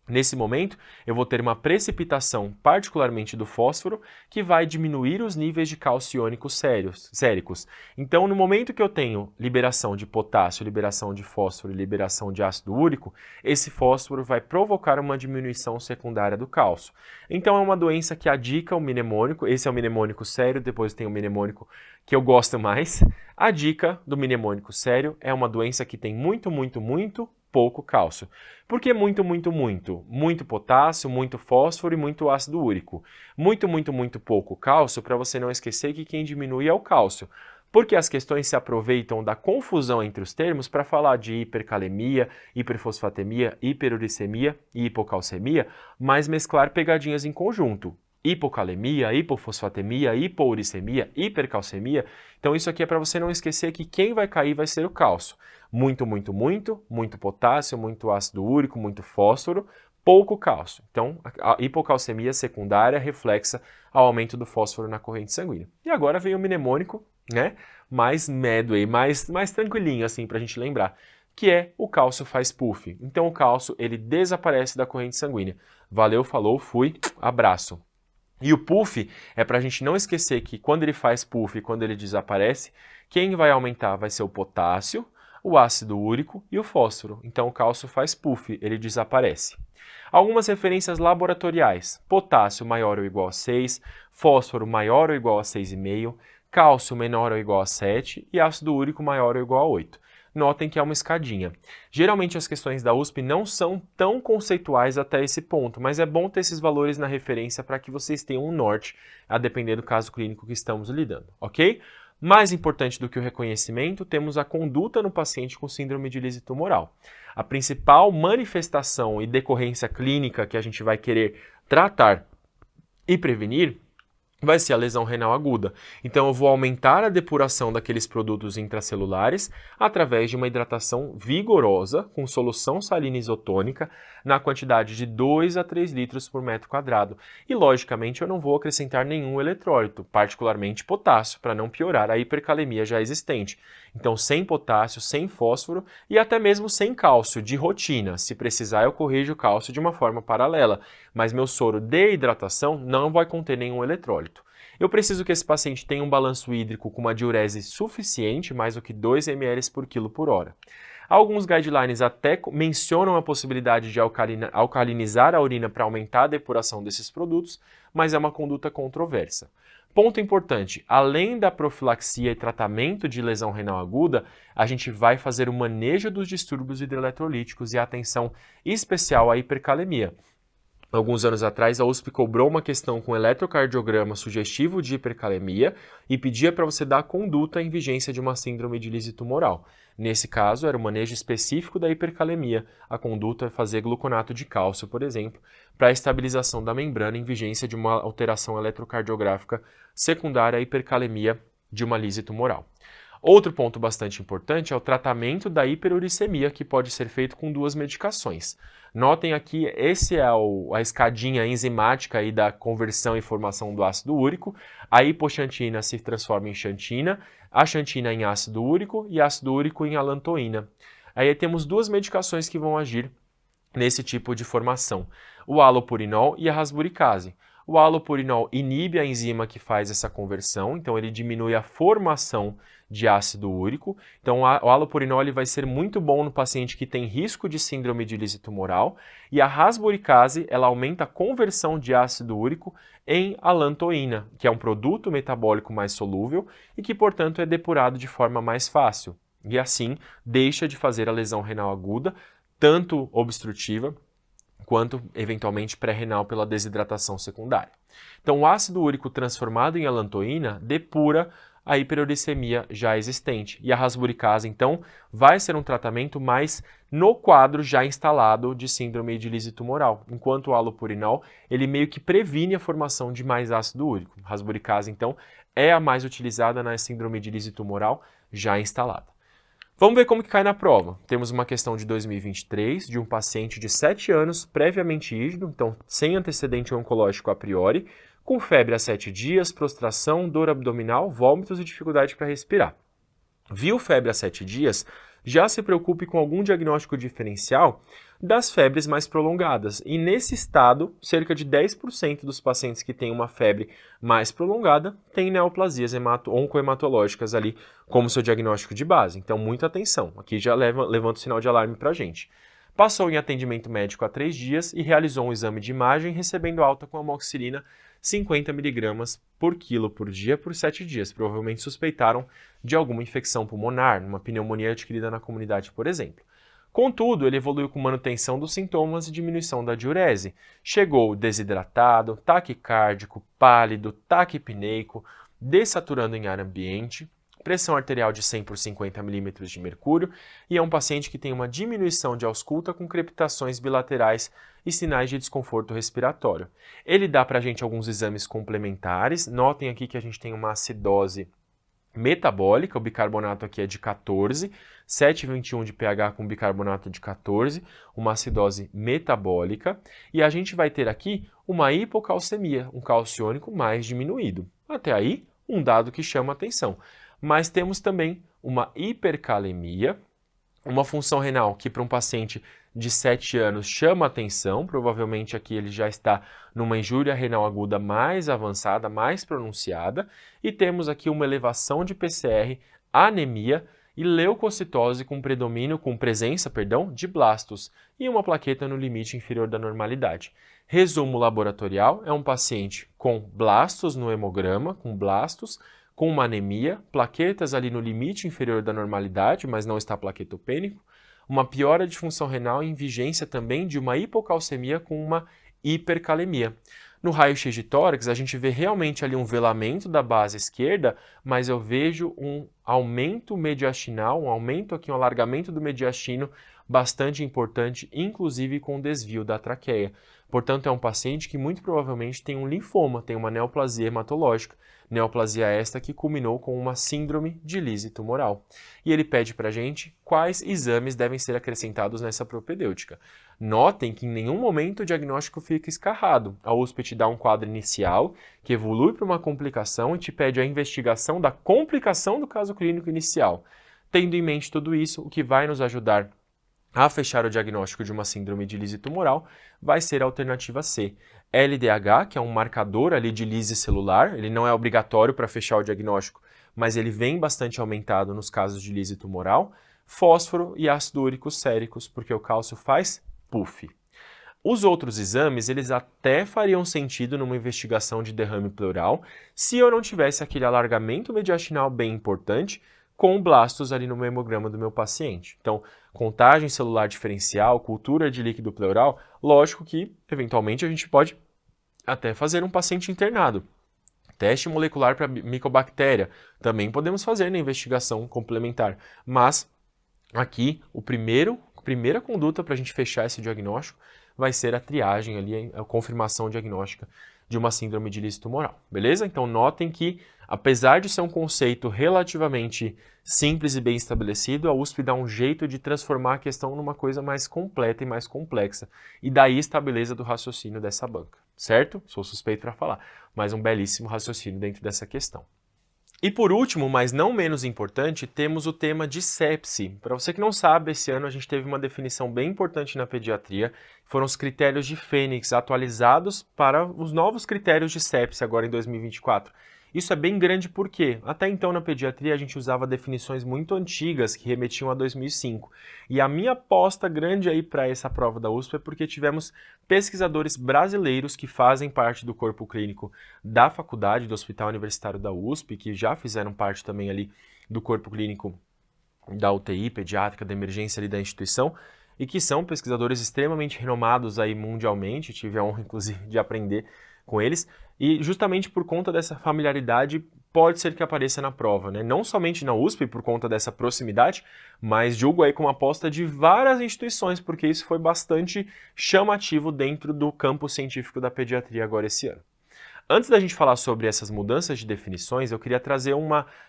Nesse momento, eu vou ter uma precipitação, particularmente do fósforo, que vai diminuir os níveis de cálcio iônico séricos. Então, no momento que eu tenho liberação de potássio, liberação de fósforo e liberação de ácido úrico, esse fósforo vai provocar uma diminuição secundária do cálcio. Então, é uma doença que adica o mnemônico, esse é o mnemônico sério, depois tem o mnemônico que eu gosto mais. A dica do mnemônico sério é uma doença que tem muito pouco cálcio. Por que muito? Muito potássio, muito fósforo e muito ácido úrico. Muito pouco cálcio, para você não esquecer que quem diminui é o cálcio. Porque as questões se aproveitam da confusão entre os termos para falar de hipercalemia, hiperfosfatemia, hiperuricemia e hipocalcemia, mas mesclar pegadinhas em conjunto. Hipocalemia, hipofosfatemia, hipouricemia, hipercalcemia. Então isso aqui é para você não esquecer que quem vai cair vai ser o cálcio. Muito potássio, muito ácido úrico, muito fósforo, pouco cálcio. Então a hipocalcemia secundária reflexa ao aumento do fósforo na corrente sanguínea. E agora vem o mnemônico, né? Mais medway, mais tranquilinho assim para a gente lembrar, que é o cálcio faz puff. Então o cálcio ele desaparece da corrente sanguínea. Valeu, falou, fui, abraço. E o puff é para a gente não esquecer que quando ele faz puff e quando ele desaparece, quem vai aumentar vai ser o potássio, o ácido úrico e o fósforo. Então o cálcio faz puff, ele desaparece. Algumas referências laboratoriais: potássio maior ou igual a 6, fósforo maior ou igual a 6,5, cálcio menor ou igual a 7 e ácido úrico maior ou igual a 8. Notem que é uma escadinha. Geralmente as questões da USP não são tão conceituais até esse ponto, mas é bom ter esses valores na referência para que vocês tenham um norte, a depender do caso clínico que estamos lidando, ok? Mais importante do que o reconhecimento, temos a conduta no paciente com síndrome de lise tumoral. A principal manifestação e decorrência clínica que a gente vai querer tratar e prevenir vai ser a lesão renal aguda. Então eu vou aumentar a depuração daqueles produtos intracelulares através de uma hidratação vigorosa com solução salina isotônica na quantidade de 2 a 3 litros por metro quadrado. E logicamente eu não vou acrescentar nenhum eletrólito, particularmente potássio, para não piorar a hipercalemia já existente. Então sem potássio, sem fósforo e até mesmo sem cálcio de rotina. Se precisar eu corrijo o cálcio de uma forma paralela, mas meu soro de hidratação não vai conter nenhum eletrólito. Eu preciso que esse paciente tenha um balanço hídrico com uma diurese suficiente, mais do que 2 ml por quilo por hora. Alguns guidelines até mencionam a possibilidade de alcalinizar a urina para aumentar a depuração desses produtos, mas é uma conduta controversa. Ponto importante, além da profilaxia e tratamento de lesão renal aguda, a gente vai fazer o manejo dos distúrbios hidroeletrolíticos e atenção especial à hipercalemia. Alguns anos atrás, a USP cobrou uma questão com eletrocardiograma sugestivo de hipercalemia e pedia para você dar a conduta em vigência de uma síndrome de lise tumoral. Nesse caso, era o manejo específico da hipercalemia. A conduta é fazer gluconato de cálcio, por exemplo, para a estabilização da membrana em vigência de uma alteração eletrocardiográfica secundária à hipercalemia de uma lise tumoral. Outro ponto bastante importante é o tratamento da hiperuricemia, que pode ser feito com 2 medicações. Notem aqui, esse é a escadinha enzimática aí da conversão e formação do ácido úrico. A hipoxantina se transforma em xantina, a xantina em ácido úrico e ácido úrico em alantoína. Aí temos 2 medicações que vão agir nesse tipo de formação, o halopurinol e a rasburicase. O halopurinol inibe a enzima que faz essa conversão, então ele diminui a formação de ácido úrico. Então o halopurinol ele vai ser muito bom no paciente que tem risco de síndrome de lise tumoral. E a rasburicase ela aumenta a conversão de ácido úrico em alantoína, que é um produto metabólico mais solúvel e que, portanto, é depurado de forma mais fácil. E assim deixa de fazer a lesão renal aguda, tanto obstrutiva quanto eventualmente pré-renal pela desidratação secundária. Então o ácido úrico transformado em alantoína depura a hiperuricemia já existente. E a rasburicase, então, vai ser um tratamento mais no quadro já instalado de síndrome de lise tumoral, enquanto o halopurinol, ele meio que previne a formação de mais ácido úrico. A rasburicase, então, é a mais utilizada na síndrome de lise tumoral já instalada. Vamos ver como que cai na prova. Temos uma questão de 2023, de um paciente de 7 anos, previamente ígido, então sem antecedente oncológico a priori, com febre há 7 dias, prostração, dor abdominal, vômitos e dificuldade para respirar. Viu febre há 7 dias? Já se preocupe com algum diagnóstico diferencial das febres mais prolongadas. E nesse estado, cerca de 10% dos pacientes que têm uma febre mais prolongada têm neoplasias oncohematológicas ali como seu diagnóstico de base. Então, muita atenção. Aqui já levanta o sinal de alarme para a gente. Passou em atendimento médico há 3 dias e realizou um exame de imagem recebendo alta com amoxicilina 50 mg por quilo por dia por 7 dias. Provavelmente suspeitaram de alguma infecção pulmonar, uma pneumonia adquirida na comunidade, por exemplo. Contudo, ele evoluiu com manutenção dos sintomas e diminuição da diurese. Chegou desidratado, taquicárdico, pálido, taquipneico, dessaturando em ar ambiente, pressão arterial de 100 por 50 milímetros de mercúrio e é um paciente que tem uma diminuição de ausculta com crepitações bilaterais e sinais de desconforto respiratório. Ele dá para a gente alguns exames complementares. Notem aqui que a gente tem uma acidose metabólica, o bicarbonato aqui é de 14, 7,21 de pH com bicarbonato de 14, uma acidose metabólica, e a gente vai ter aqui uma hipocalcemia, um cálcio iônico mais diminuído. Até aí, um dado que chama atenção. Mas temos também uma hipercalemia, uma função renal que para um paciente de 7 anos chama atenção, provavelmente aqui ele já está numa injúria renal aguda mais avançada, mais pronunciada, e temos aqui uma elevação de PCR, anemia e leucocitose com presença de blastos e uma plaqueta no limite inferior da normalidade. Resumo laboratorial, é um paciente com blastos no hemograma, com uma anemia, plaquetas ali no limite inferior da normalidade, mas não está plaquetopênico, uma piora de função renal em vigência também de uma hipocalcemia com uma hipercalemia. No raio-x de tórax, a gente vê realmente ali um velamento da base esquerda, mas eu vejo um aumento mediastinal, um alargamento do mediastino bastante importante, inclusive com desvio da traqueia. Portanto, é um paciente que muito provavelmente tem um linfoma, tem uma neoplasia hematológica, neoplasia esta que culminou com uma síndrome de lise tumoral. E ele pede para a gente quais exames devem ser acrescentados nessa propedêutica. Notem que em nenhum momento o diagnóstico fica escarrado. A USP te dá um quadro inicial, que evolui para uma complicação e te pede a investigação da complicação do caso clínico inicial. Tendo em mente tudo isso, o que vai nos ajudar a fechar o diagnóstico de uma síndrome de lise tumoral vai ser a alternativa C. LDH, que é um marcador ali de lise celular, ele não é obrigatório para fechar o diagnóstico, mas ele vem bastante aumentado nos casos de lise tumoral. Fósforo e ácido úrico séricos, porque o cálcio faz puff. Os outros exames, eles até fariam sentido numa investigação de derrame pleural, se eu não tivesse aquele alargamento mediastinal bem importante, com blastos ali no hemograma do meu paciente. Então, contagem celular diferencial, cultura de líquido pleural, lógico que, eventualmente, a gente pode até fazer um paciente internado. Teste molecular para micobactéria, também podemos fazer na investigação complementar. Mas, aqui, a primeira conduta para a gente fechar esse diagnóstico vai ser a triagem ali, a confirmação diagnóstica de uma síndrome de lise tumoral, beleza? Então notem que, apesar de ser um conceito relativamente simples e bem estabelecido, a USP dá um jeito de transformar a questão numa coisa mais completa e mais complexa. E daí está a beleza do raciocínio dessa banca, certo? Sou suspeito para falar, mas um belíssimo raciocínio dentro dessa questão. E por último, mas não menos importante, temos o tema de sepse. Para você que não sabe, esse ano a gente teve uma definição bem importante na pediatria, foram os critérios de Fênix atualizados para os novos critérios de sepse agora em 2024. Isso é bem grande porque, até então na pediatria a gente usava definições muito antigas que remetiam a 2005. E a minha aposta grande aí para essa prova da USP é porque tivemos pesquisadores brasileiros que fazem parte do corpo clínico da faculdade, do Hospital Universitário da USP, que já fizeram parte também ali do corpo clínico da UTI pediátrica, da emergência ali da instituição, e que são pesquisadores extremamente renomados aí mundialmente, tive a honra inclusive de aprender com eles, e justamente por conta dessa familiaridade pode ser que apareça na prova, né? Não somente na USP por conta dessa proximidade, mas julgo aí como aposta de várias instituições, porque isso foi bastante chamativo dentro do campo científico da pediatria agora esse ano. Antes da gente falar sobre essas mudanças de definições, eu queria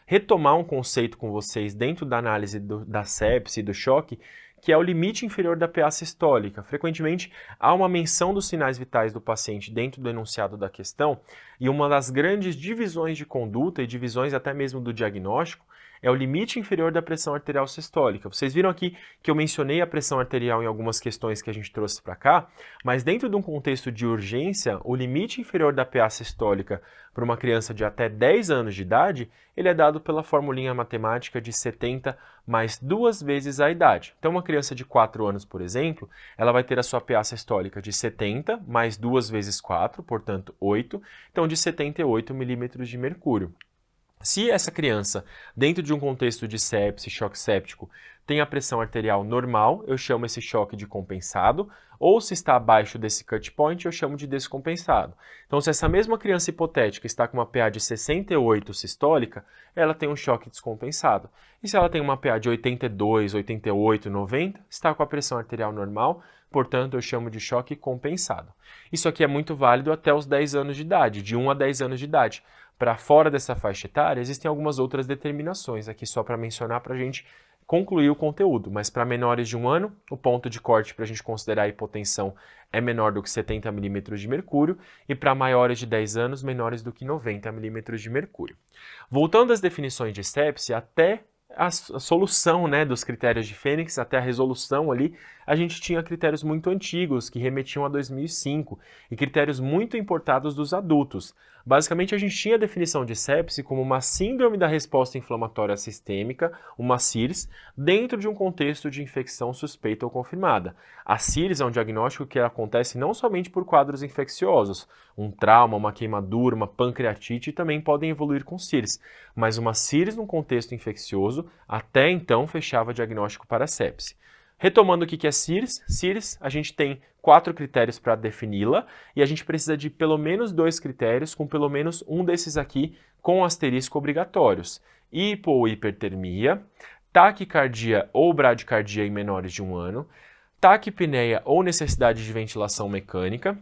retomar um conceito com vocês dentro da análise da sepse e do choque, que é o limite inferior da PA sistólica. Frequentemente, há uma menção dos sinais vitais do paciente dentro do enunciado da questão, e uma das grandes divisões de conduta e divisões até mesmo do diagnóstico é o limite inferior da pressão arterial sistólica. Vocês viram aqui que eu mencionei a pressão arterial em algumas questões que a gente trouxe para cá, mas dentro de um contexto de urgência, o limite inferior da PA sistólica para uma criança de até 10 anos de idade, ele é dado pela formulinha matemática de 70 mais 2 vezes a idade. Então, uma criança de 4 anos, por exemplo, ela vai ter a sua PA sistólica de 70 mais 2 vezes 4, portanto 8, então de 78 milímetros de mercúrio. Se essa criança, dentro de um contexto de sepse, choque séptico, tem a pressão arterial normal, eu chamo esse choque de compensado, ou se está abaixo desse cut point, eu chamo de descompensado. Então, se essa mesma criança hipotética está com uma PA de 68 sistólica, ela tem um choque descompensado. E se ela tem uma PA de 82, 88, 90, está com a pressão arterial normal, portanto, eu chamo de choque compensado. Isso aqui é muito válido até os 10 anos de idade, de 1 a 10 anos de idade. Para fora dessa faixa etária, existem algumas outras determinações, aqui só para mencionar para a gente concluir o conteúdo, mas para menores de 1 ano, o ponto de corte para a gente considerar a hipotensão é menor do que 70 milímetros de mercúrio, e para maiores de 10 anos, menores do que 90 milímetros de mercúrio. Voltando às definições de sepse, até a solução, né, dos critérios de Fênix, até a resolução ali, a gente tinha critérios muito antigos que remetiam a 2005 e critérios muito importados dos adultos. Basicamente, a gente tinha a definição de sepse como uma síndrome da resposta inflamatória sistêmica, uma SIRS, dentro de um contexto de infecção suspeita ou confirmada. A SIRS é um diagnóstico que acontece não somente por quadros infecciosos, um trauma, uma queimadura, uma pancreatite também podem evoluir com SIRS, mas uma SIRS num contexto infeccioso até então fechava diagnóstico para sepse. Retomando o que é SIRS, SIRS a gente tem 4 critérios para defini-la e a gente precisa de pelo menos 2 critérios, com pelo menos um desses aqui com asterisco obrigatórios. Hipo ou hipertermia, taquicardia ou bradicardia em menores de 1 ano, taquipneia ou necessidade de ventilação mecânica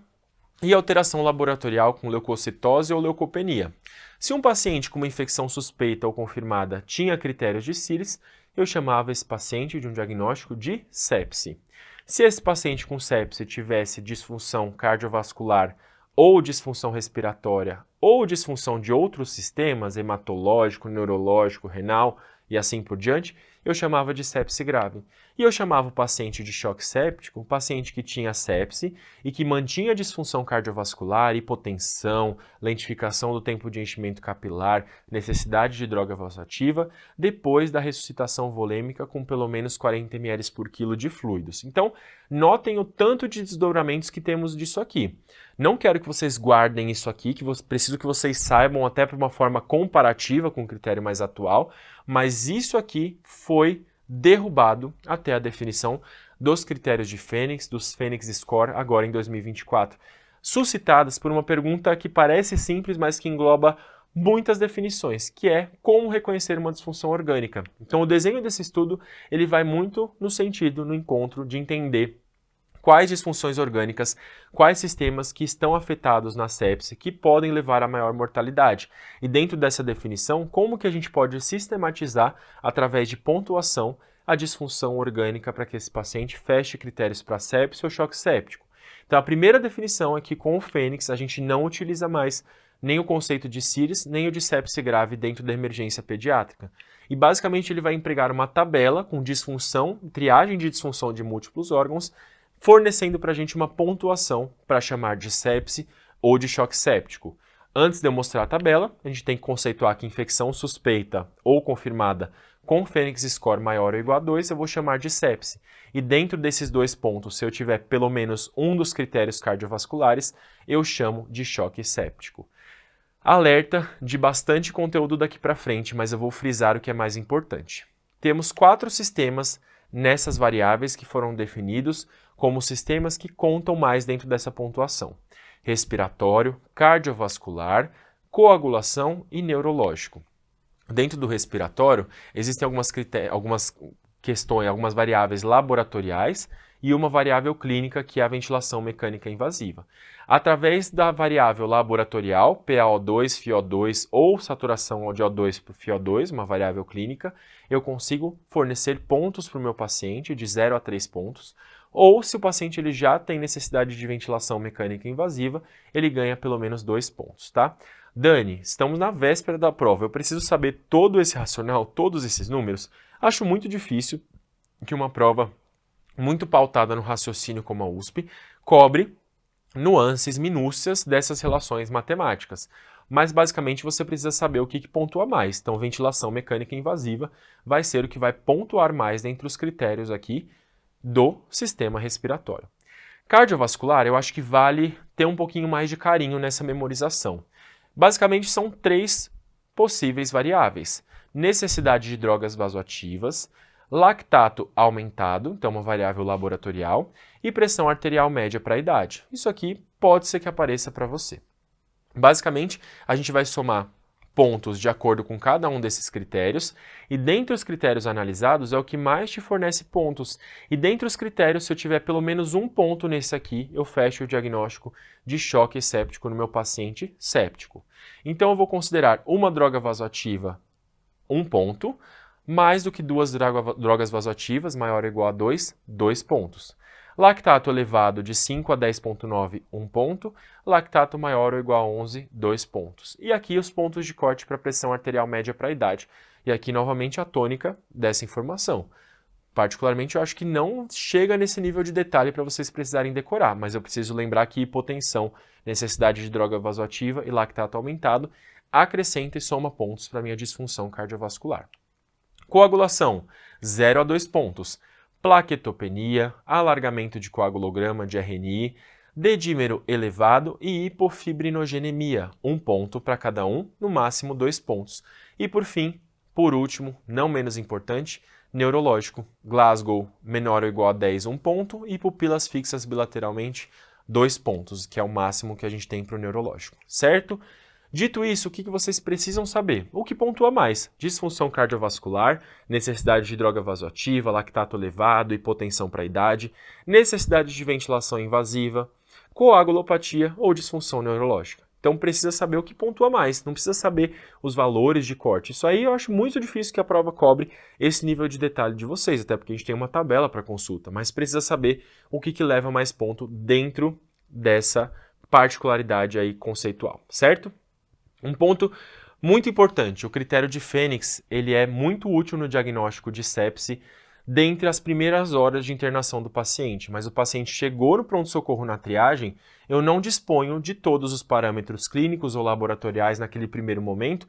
e alteração laboratorial com leucocitose ou leucopenia. Se um paciente com uma infecção suspeita ou confirmada tinha critérios de SIRS, eu chamava esse paciente de um diagnóstico de sepse. Se esse paciente com sepse tivesse disfunção cardiovascular ou disfunção respiratória ou disfunção de outros sistemas, hematológico, neurológico, renal e assim por diante, eu chamava de sepse grave. E eu chamava o paciente de choque séptico, o paciente que tinha sepse e que mantinha disfunção cardiovascular, hipotensão, lentificação do tempo de enchimento capilar, necessidade de droga vasoativa, depois da ressuscitação volêmica com pelo menos 40 ml por quilo de fluidos. Então, notem o tanto de desdobramentos que temos disso aqui. Não quero que vocês guardem isso aqui, preciso que vocês saibam até por uma forma comparativa com o critério mais atual, mas isso aqui foi derrubado até a definição dos critérios de Fênix, dos Fênix Score, agora em 2024, suscitadas por uma pergunta que parece simples, mas que engloba muitas definições, que é como reconhecer uma disfunção orgânica. Então, o desenho desse estudo ele vai muito no sentido, no encontro de entender quais disfunções orgânicas, quais sistemas que estão afetados na sepse que podem levar a maior mortalidade. E dentro dessa definição, como que a gente pode sistematizar, através de pontuação, a disfunção orgânica para que esse paciente feche critérios para sepse ou choque séptico. Então, a primeira definição é que com o Fênix a gente não utiliza mais nem o conceito de CIRS, nem o de sepse grave dentro da emergência pediátrica. E basicamente ele vai empregar uma tabela com disfunção, triagem de disfunção de múltiplos órgãos, fornecendo para a gente uma pontuação para chamar de sepse ou de choque séptico. Antes de eu mostrar a tabela, a gente tem que conceituar que infecção suspeita ou confirmada com Phoenix Score maior ou igual a 2, eu vou chamar de sepse. E dentro desses dois pontos, se eu tiver pelo menos um dos critérios cardiovasculares, eu chamo de choque séptico. Alerta de bastante conteúdo daqui para frente, mas eu vou frisar o que é mais importante. Temos 4 sistemas nessas variáveis que foram definidos como sistemas que contam mais dentro dessa pontuação: respiratório, cardiovascular, coagulação e neurológico. Dentro do respiratório, existem algumas questões, algumas variáveis laboratoriais e uma variável clínica, que é a ventilação mecânica invasiva. Através da variável laboratorial, PaO2, FiO2 ou saturação de O2 por FiO2, uma variável clínica, eu consigo fornecer pontos para o meu paciente, de 0 a 3 pontos, ou se o paciente ele já tem necessidade de ventilação mecânica invasiva, ele ganha pelo menos 2 pontos, tá? Dani, estamos na véspera da prova, eu preciso saber todo esse racional, todos esses números? Acho muito difícil que uma prova muito pautada no raciocínio como a USP cobre nuances, minúcias dessas relações matemáticas. Mas basicamente você precisa saber o que pontua mais. Então, ventilação mecânica invasiva vai ser o que vai pontuar mais dentre os critérios aqui do sistema respiratório. Cardiovascular, eu acho que vale ter um pouquinho mais de carinho nessa memorização. Basicamente são 3 possíveis variáveis: necessidade de drogas vasoativas, lactato aumentado, então uma variável laboratorial, e pressão arterial média para a idade. Isso aqui pode ser que apareça para você. Basicamente, a gente vai somar pontos de acordo com cada um desses critérios, e dentre os critérios analisados é o que mais te fornece pontos. E dentre os critérios, se eu tiver pelo menos um ponto nesse aqui, eu fecho o diagnóstico de choque séptico no meu paciente séptico. Então eu vou considerar uma droga vasoativa 1 ponto, mais do que 2 drogas vasoativas, maior ou igual a 2, 2 pontos. Lactato elevado de 5 a 10,9, 1 ponto. Lactato maior ou igual a 11, 2 pontos. E aqui os pontos de corte para pressão arterial média para a idade. E aqui novamente a tônica dessa informação. Particularmente eu acho que não chega nesse nível de detalhe para vocês precisarem decorar, mas eu preciso lembrar que hipotensão, necessidade de droga vasoativa e lactato aumentado acrescenta e soma pontos para minha disfunção cardiovascular. Coagulação, 0 a 2 pontos. Plaquetopenia, alargamento de coagulograma de RNI, dedímero elevado e hipofibrinogênemia, 1 ponto para cada um, no máximo 2 pontos. E por fim, por último, não menos importante, neurológico, Glasgow menor ou igual a 10, 1 ponto, e pupilas fixas bilateralmente, 2 pontos, que é o máximo que a gente tem para o neurológico, certo? Dito isso, o que vocês precisam saber? O que pontua mais? Disfunção cardiovascular, necessidade de droga vasoativa, lactato elevado, hipotensão para a idade, necessidade de ventilação invasiva, coagulopatia ou disfunção neurológica. Então precisa saber o que pontua mais, não precisa saber os valores de corte. Isso aí eu acho muito difícil que a prova cobre esse nível de detalhe de vocês, até porque a gente tem uma tabela para consulta, mas precisa saber o que leva mais ponto dentro dessa particularidade aí conceitual, certo? Um ponto muito importante, o critério de Phoenix, ele é muito útil no diagnóstico de sepse dentre as primeiras horas de internação do paciente, mas o paciente chegou no pronto-socorro na triagem, eu não disponho de todos os parâmetros clínicos ou laboratoriais naquele primeiro momento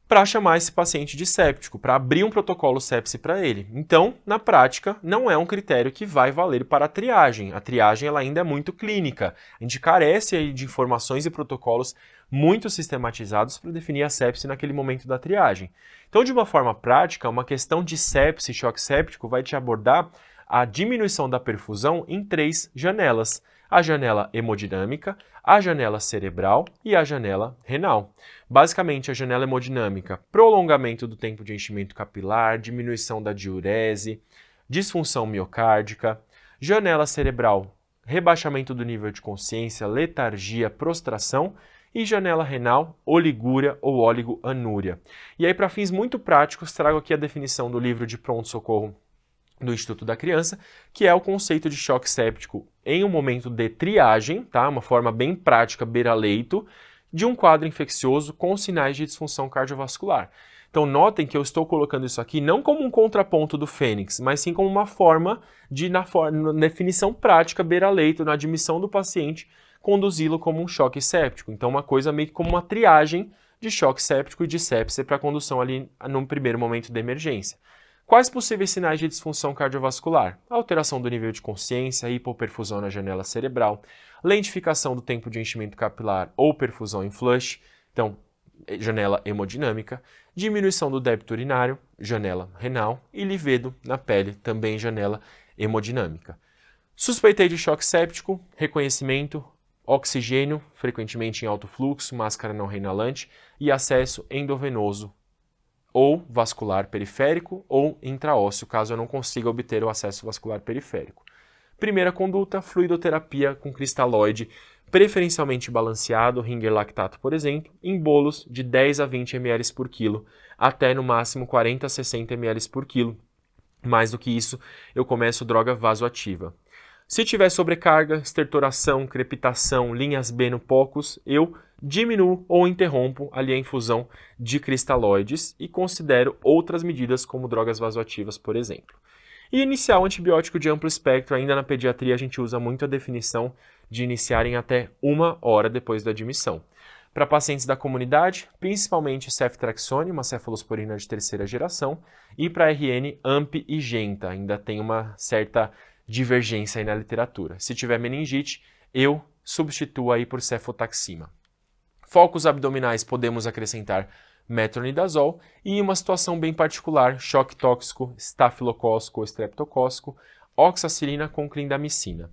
para chamar esse paciente de séptico, para abrir um protocolo sepse para ele. Então, na prática, não é um critério que vai valer para a triagem. A triagem ela ainda é muito clínica. A gente carece aí de informações e protocolos muito sistematizados para definir a sepse naquele momento da triagem. Então, de uma forma prática, uma questão de sepse, choque séptico, vai te abordar a diminuição da perfusão em 3 janelas. A janela hemodinâmica, a janela cerebral e a janela renal. Basicamente, a janela hemodinâmica, prolongamento do tempo de enchimento capilar, diminuição da diurese, disfunção miocárdica. Janela cerebral, rebaixamento do nível de consciência, letargia, prostração. E janela renal, oligúria ou oligoanúria. E aí, para fins muito práticos, trago aqui a definição do livro de pronto-socorro do Instituto da Criança, que é o conceito de choque séptico em um momento de triagem, tá? Uma forma bem prática, beira-leito, de um quadro infeccioso com sinais de disfunção cardiovascular. Então notem que eu estou colocando isso aqui não como um contraponto do Fênix, mas sim como uma forma de, na definição prática, beira-leito, na admissão do paciente, conduzi-lo como um choque séptico. Então uma coisa meio que como uma triagem de choque séptico e de sepse para a condução ali no primeiro momento da emergência. Quais possíveis sinais de disfunção cardiovascular? Alteração do nível de consciência, hipoperfusão na janela cerebral, lentificação do tempo de enchimento capilar ou perfusão em flush, então janela hemodinâmica, diminuição do débito urinário, janela renal e livedo na pele, também janela hemodinâmica. Suspeitei de choque séptico, reconhecimento, oxigênio, frequentemente em alto fluxo, máscara não reinalante e acesso endovenoso ou vascular periférico ou intraósseo, caso eu não consiga obter o acesso vascular periférico. Primeira conduta, fluidoterapia com cristalóide, preferencialmente balanceado, Ringer lactato, por exemplo, em bolos de 10 a 20 ml por quilo, até no máximo 40 a 60 ml por quilo. Mais do que isso, eu começo droga vasoativa. Se tiver sobrecarga, estertoração, crepitação, linhas B no POCUS, eu diminuo ou interrompo ali a infusão de cristalóides e considero outras medidas como drogas vasoativas, por exemplo. E iniciar o antibiótico de amplo espectro, ainda na pediatria a gente usa muito a definição de iniciar em até 1 hora depois da admissão. Para pacientes da comunidade, principalmente ceftriaxone, uma cefalosporina de terceira geração, e para RN, AMP e Genta, ainda tem uma certa divergência aí na literatura. Se tiver meningite, eu substituo aí por cefotaxima. Focos abdominais podemos acrescentar metronidazol e em uma situação bem particular, choque tóxico, estafilocócico ou estreptocócico, oxacilina com clindamicina.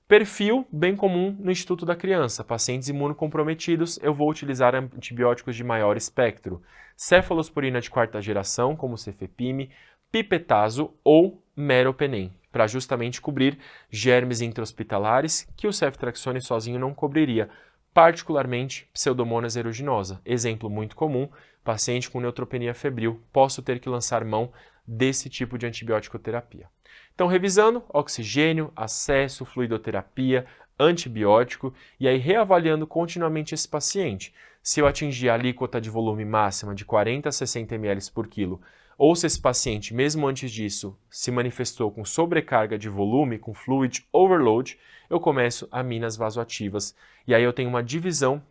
Perfil bem comum no Instituto da Criança. Pacientes imunocomprometidos, eu vou utilizar antibióticos de maior espectro. Cefalosporina de quarta geração, como cefepime, pipetazo ou meropenem, para justamente cobrir germes intra-hospitalares que o ceftriaxone sozinho não cobriria, particularmente Pseudomonas aeruginosa. Exemplo muito comum, paciente com neutropenia febril, posso ter que lançar mão desse tipo de antibiótico terapia. Então, revisando, oxigênio, acesso, fluidoterapia, antibiótico e aí reavaliando continuamente esse paciente. Se eu atingir a alíquota de volume máxima de 40 a 60 ml por quilo, ou se esse paciente, mesmo antes disso, se manifestou com sobrecarga de volume, com fluid overload, eu começo aminas vasoativas. E aí eu tenho uma divisão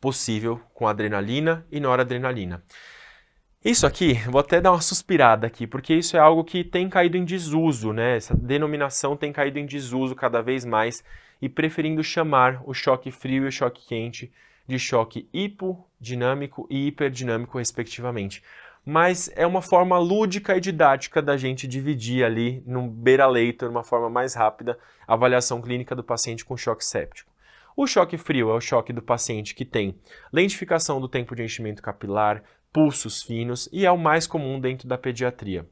possível com adrenalina e noradrenalina. Isso aqui, vou até dar uma suspirada aqui, porque isso é algo que tem caído em desuso, né? Essa denominação tem caído em desuso cada vez mais e preferindo chamar o choque frio e o choque quente de choque hipodinâmico e hiperdinâmico, respectivamente. Mas é uma forma lúdica e didática da gente dividir ali no beira-leito, de uma forma mais rápida, a avaliação clínica do paciente com choque séptico. O choque frio é o choque do paciente que tem lentificação do tempo de enchimento capilar, pulsos finos e é o mais comum dentro da pediatria.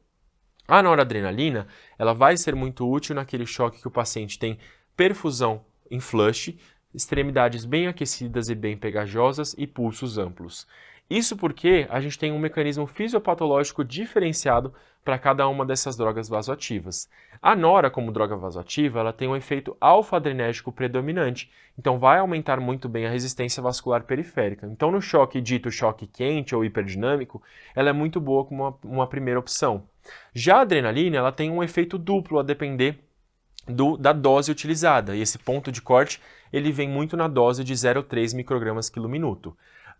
A noradrenalina, ela vai ser muito útil naquele choque que o paciente tem perfusão em flush, extremidades bem aquecidas e bem pegajosas e pulsos amplos. Isso porque a gente tem um mecanismo fisiopatológico diferenciado para cada uma dessas drogas vasoativas. A nora, como droga vasoativa, ela tem um efeito alfa-adrenérgico predominante, então vai aumentar muito bem a resistência vascular periférica. Então no choque dito choque quente ou hiperdinâmico, ela é muito boa como uma primeira opção. Já a adrenalina, ela tem um efeito duplo a depender da dose utilizada, e esse ponto de corte ele vem muito na dose de 0,3 microgramas quilo minuto.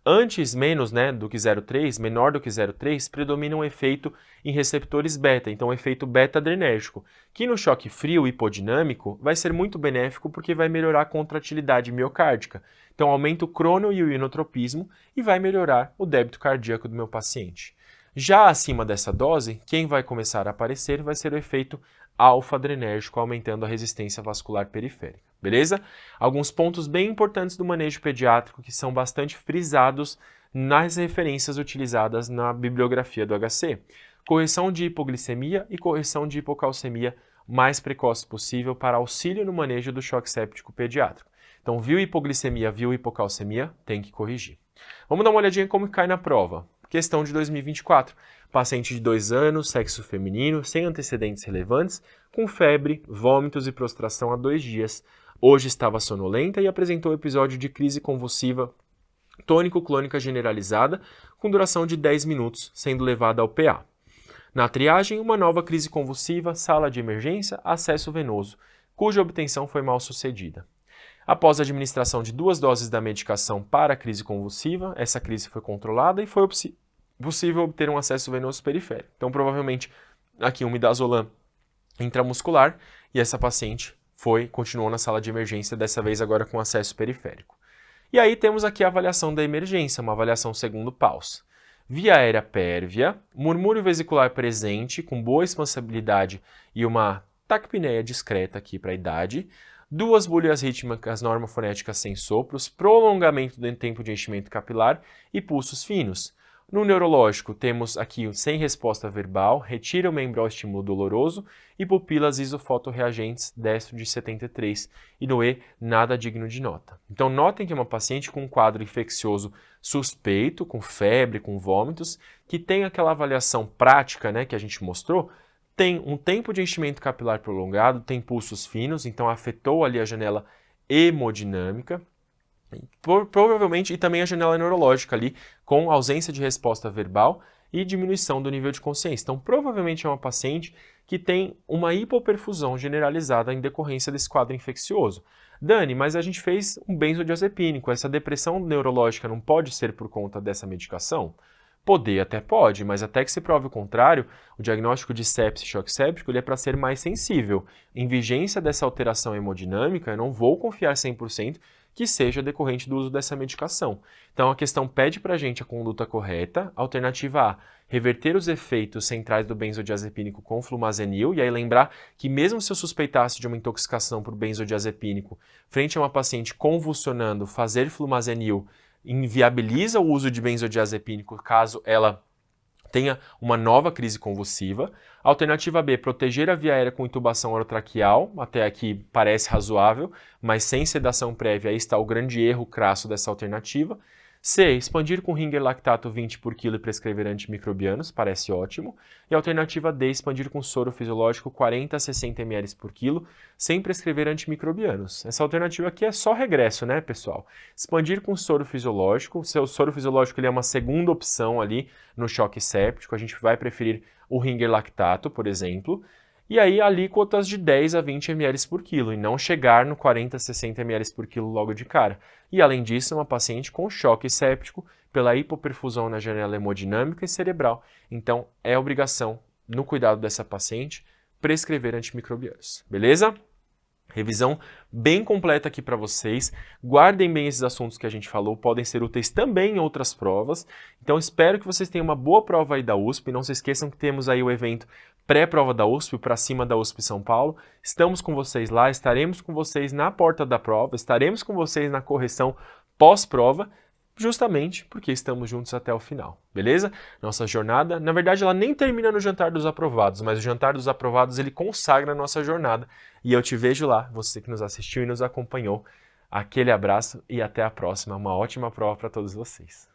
Antes, menos do que 0,3, menor do que 0,3, predomina um efeito em receptores beta, então um efeito beta-adrenérgico, que no choque frio hipodinâmico vai ser muito benéfico porque vai melhorar a contratilidade miocárdica. Então aumenta o crono e o inotropismo e vai melhorar o débito cardíaco do meu paciente. Já acima dessa dose, quem vai começar a aparecer vai ser o efeito alfa-adrenérgico, aumentando a resistência vascular periférica. Beleza? Alguns pontos bem importantes do manejo pediátrico que são bastante frisados nas referências utilizadas na bibliografia do HC. Correção de hipoglicemia e correção de hipocalcemia mais precoce possível para auxílio no manejo do choque séptico pediátrico. Então, viu hipoglicemia, viu hipocalcemia, tem que corrigir. Vamos dar uma olhadinha como cai na prova. Questão de 2024. Paciente de 2 anos, sexo feminino, sem antecedentes relevantes, com febre, vômitos e prostração há 2 dias. Hoje estava sonolenta e apresentou episódio de crise convulsiva tônico-clônica generalizada, com duração de 10 minutos, sendo levada ao PA. Na triagem, uma nova crise convulsiva, sala de emergência, acesso venoso, cuja obtenção foi mal sucedida. Após a administração de 2 doses da medicação para a crise convulsiva, essa crise foi controlada e foi possível obter um acesso venoso periférico. Então, provavelmente, aqui um midazolam intramuscular e essa paciente continuou na sala de emergência, dessa vez agora com acesso periférico. E aí temos aqui a avaliação da emergência, uma avaliação segundo Paus. Via aérea pérvia, murmúrio vesicular presente, com boa expansibilidade e uma taquipneia discreta aqui para a idade, 2 búlias rítmicas normofonéticas sem sopros, prolongamento do tempo de enchimento capilar e pulsos finos. No neurológico, temos aqui sem resposta verbal, retira o membro ao estímulo doloroso e pupilas isofotorreagentes destro de 73. E no E, nada digno de nota. Então, notem que é uma paciente com um quadro infeccioso suspeito, com febre, com vômitos, que tem aquela avaliação prática, né, que a gente mostrou, tem um tempo de enchimento capilar prolongado, tem pulsos finos, então afetou ali a janela hemodinâmica, provavelmente, e também a janela neurológica ali, com ausência de resposta verbal e diminuição do nível de consciência. Então, provavelmente é uma paciente que tem uma hipoperfusão generalizada em decorrência desse quadro infeccioso. Dani, mas a gente fez um benzodiazepínico, essa depressão neurológica não pode ser por conta dessa medicação? Poder até pode, mas até que se prove o contrário, o diagnóstico de sepse e choque séptico ele é para ser mais sensível. Em vigência dessa alteração hemodinâmica, eu não vou confiar 100% que seja decorrente do uso dessa medicação. Então a questão pede para a gente a conduta correta, alternativa A, reverter os efeitos centrais do benzodiazepínico com flumazenil, e aí lembrar que mesmo se eu suspeitasse de uma intoxicação por benzodiazepínico, frente a uma paciente convulsionando, fazer flumazenil inviabiliza o uso de benzodiazepínico caso ela tenha uma nova crise convulsiva. Alternativa B, proteger a via aérea com intubação orotraqueal, até aqui parece razoável, mas sem sedação prévia, aí está o grande erro crasso dessa alternativa. C, expandir com Ringer lactato 20 por quilo e prescrever antimicrobianos, parece ótimo. E alternativa D, expandir com soro fisiológico 40 a 60 ml por quilo, sem prescrever antimicrobianos. Essa alternativa aqui é só regresso, né, pessoal? Expandir com soro fisiológico, o seu soro fisiológico ele é uma segunda opção ali no choque séptico, a gente vai preferir o Ringer lactato, por exemplo. E aí alíquotas de 10 a 20 ml por quilo e não chegar no 40 a 60 ml por quilo logo de cara. E além disso, uma paciente com choque séptico pela hipoperfusão na janela hemodinâmica e cerebral. Então, é obrigação, no cuidado dessa paciente, prescrever antimicrobianos. Beleza? Revisão bem completa aqui para vocês. Guardem bem esses assuntos que a gente falou, podem ser úteis também em outras provas. Então, espero que vocês tenham uma boa prova aí da USP. Não se esqueçam que temos aí o evento pré-prova da USP, para cima da USP São Paulo. Estamos com vocês lá, estaremos com vocês na porta da prova, estaremos com vocês na correção pós-prova, justamente porque estamos juntos até o final, beleza? Nossa jornada, na verdade, ela nem termina no Jantar dos Aprovados, mas o Jantar dos Aprovados, ele consagra a nossa jornada. E eu te vejo lá, você que nos assistiu e nos acompanhou. Aquele abraço e até a próxima. Uma ótima prova para todos vocês.